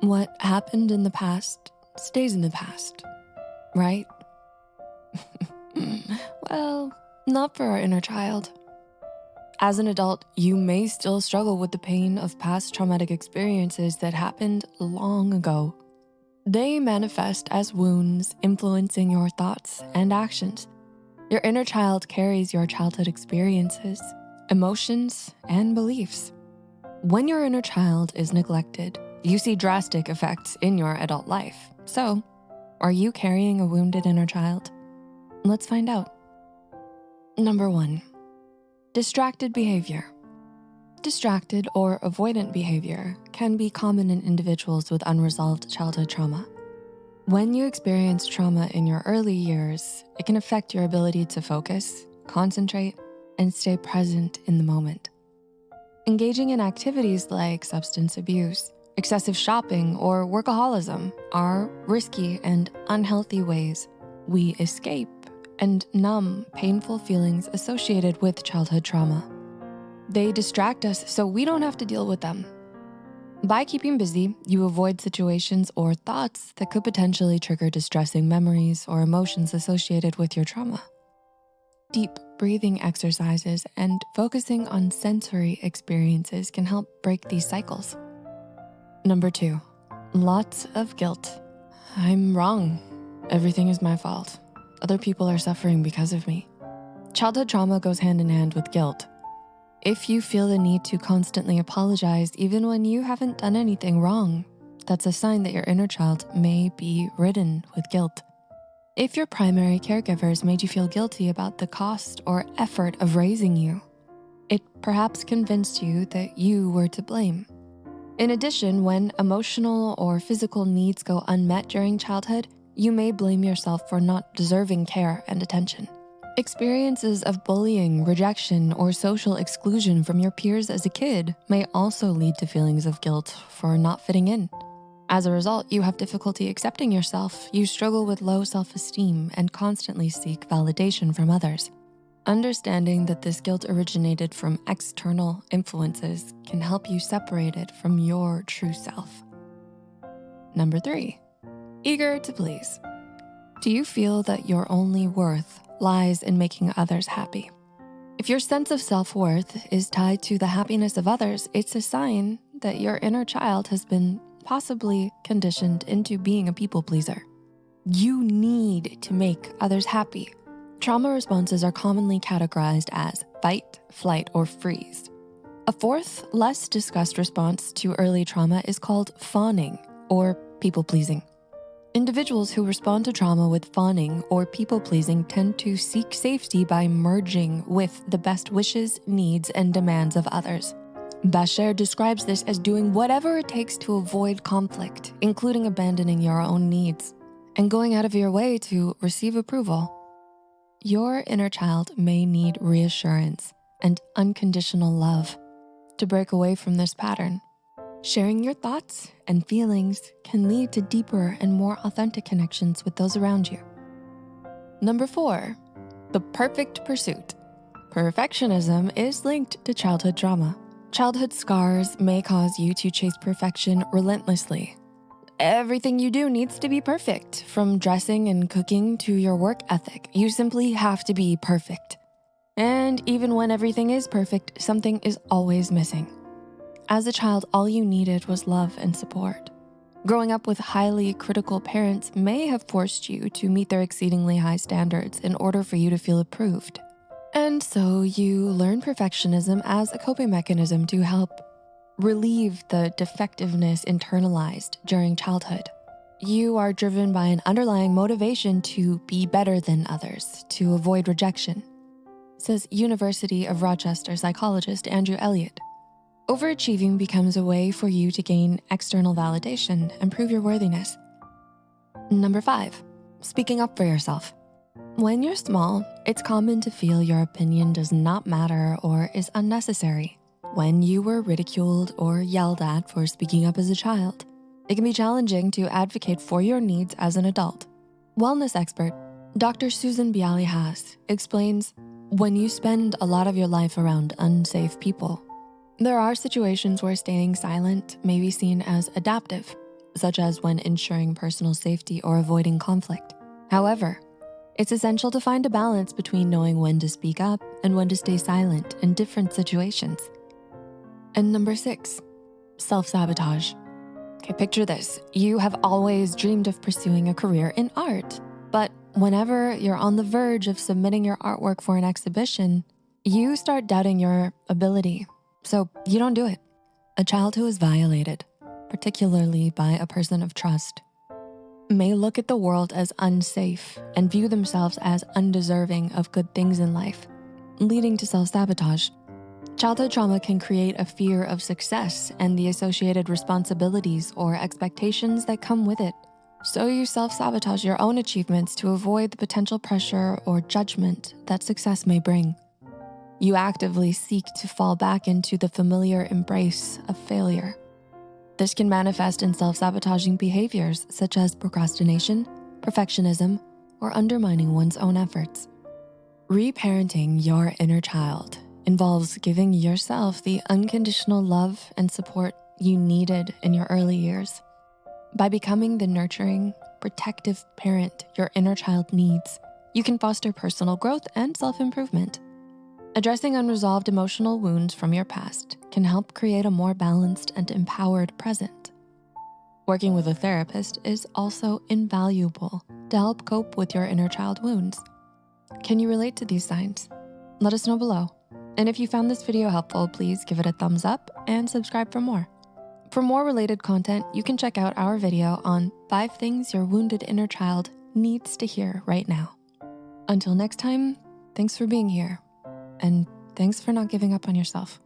What happened in the past stays in the past, right? Well, not for our inner child. As an adult, you may still struggle with the pain of past traumatic experiences that happened long ago. They manifest as wounds influencing your thoughts and actions. Your inner child carries your childhood experiences, emotions, and beliefs. When your inner child is neglected, you see drastic effects in your adult life. So, are you carrying a wounded inner child? Let's find out. Number 1, distracted behavior. Distracted or avoidant behavior can be common in individuals with unresolved childhood trauma. When you experience trauma in your early years, it can affect your ability to focus, concentrate, and stay present in the moment. Engaging in activities like substance abuse, excessive shopping, or workaholism are risky and unhealthy ways we escape and numb painful feelings associated with childhood trauma. They distract us so we don't have to deal with them. By keeping busy, you avoid situations or thoughts that could potentially trigger distressing memories or emotions associated with your trauma. Deep breathing exercises and focusing on sensory experiences can help break these cycles. Number 2, lots of guilt. I'm wrong. Everything is my fault. Other people are suffering because of me. Childhood trauma goes hand in hand with guilt. If you feel the need to constantly apologize even when you haven't done anything wrong, that's a sign that your inner child may be ridden with guilt. If your primary caregivers made you feel guilty about the cost or effort of raising you, it perhaps convinced you that you were to blame. In addition, when emotional or physical needs go unmet during childhood, you may blame yourself for not deserving care and attention. Experiences of bullying, rejection, or social exclusion from your peers as a kid may also lead to feelings of guilt for not fitting in. As a result, you have difficulty accepting yourself, you struggle with low self-esteem, and constantly seek validation from others. Understanding that this guilt originated from external influences can help you separate it from your true self. Number 3, eager to please. Do you feel that your only worth lies in making others happy? If your sense of self-worth is tied to the happiness of others, it's a sign that your inner child has been possibly conditioned into being a people pleaser. You need to make others happy. Trauma responses are commonly categorized as fight, flight, or freeze. A fourth, less discussed response to early trauma is called fawning or people-pleasing. Individuals who respond to trauma with fawning or people-pleasing tend to seek safety by merging with the best wishes, needs, and demands of others. Bachert describes this as doing whatever it takes to avoid conflict, including abandoning your own needs and going out of your way to receive approval. Your inner child may need reassurance and unconditional love. To break away from this pattern, sharing your thoughts and feelings can lead to deeper and more authentic connections with those around you. Number 4, the perfect pursuit. Perfectionism is linked to childhood trauma. Childhood scars may cause you to chase perfection relentlessly. Everything you do needs to be perfect, from dressing and cooking to your work ethic. You simply have to be perfect. And even when everything is perfect, something is always missing. As a child, all you needed was love and support. Growing up with highly critical parents may have forced you to meet their exceedingly high standards in order for you to feel approved. And so you learn perfectionism as a coping mechanism to help relieve the defectiveness internalized during childhood. You are driven by an underlying motivation to be better than others, to avoid rejection, says University of Rochester psychologist Andrew Elliott. Overachieving becomes a way for you to gain external validation and prove your worthiness. Number 5, speaking up for yourself. When you're small, it's common to feel your opinion does not matter or is unnecessary. When you were ridiculed or yelled at for speaking up as a child, it can be challenging to advocate for your needs as an adult. Wellness expert Dr. Susan Bialy-Haas explains, when you spend a lot of your life around unsafe people, there are situations where staying silent may be seen as adaptive. such as when ensuring personal safety or avoiding conflict. However, it's essential to find a balance between knowing when to speak up and when to stay silent in different situations. And number 6, self-sabotage. Okay, picture this. You have always dreamed of pursuing a career in art, but whenever you're on the verge of submitting your artwork for an exhibition, you start doubting your ability, so you don't do it. A child who is violated, particularly by a person of trust, may look at the world as unsafe and view themselves as undeserving of good things in life, leading to self-sabotage. Childhood trauma can create a fear of success and the associated responsibilities or expectations that come with it. So you self-sabotage your own achievements to avoid the potential pressure or judgment that success may bring. You actively seek to fall back into the familiar embrace of failure. This can manifest in self-sabotaging behaviors such as procrastination, perfectionism, or undermining one's own efforts. Reparenting your inner child involves giving yourself the unconditional love and support you needed in your early years. By becoming the nurturing, protective parent your inner child needs, you can foster personal growth and self-improvement. Addressing unresolved emotional wounds from your past can help create a more balanced and empowered present. Working with a therapist is also invaluable to help cope with your inner child wounds. Can you relate to these signs? Let us know below. And if you found this video helpful, please give it a thumbs up and subscribe for more. For more related content, you can check out our video on 5 things your wounded inner child needs to hear right now. Until next time, thanks for being here. And thanks for not giving up on yourself.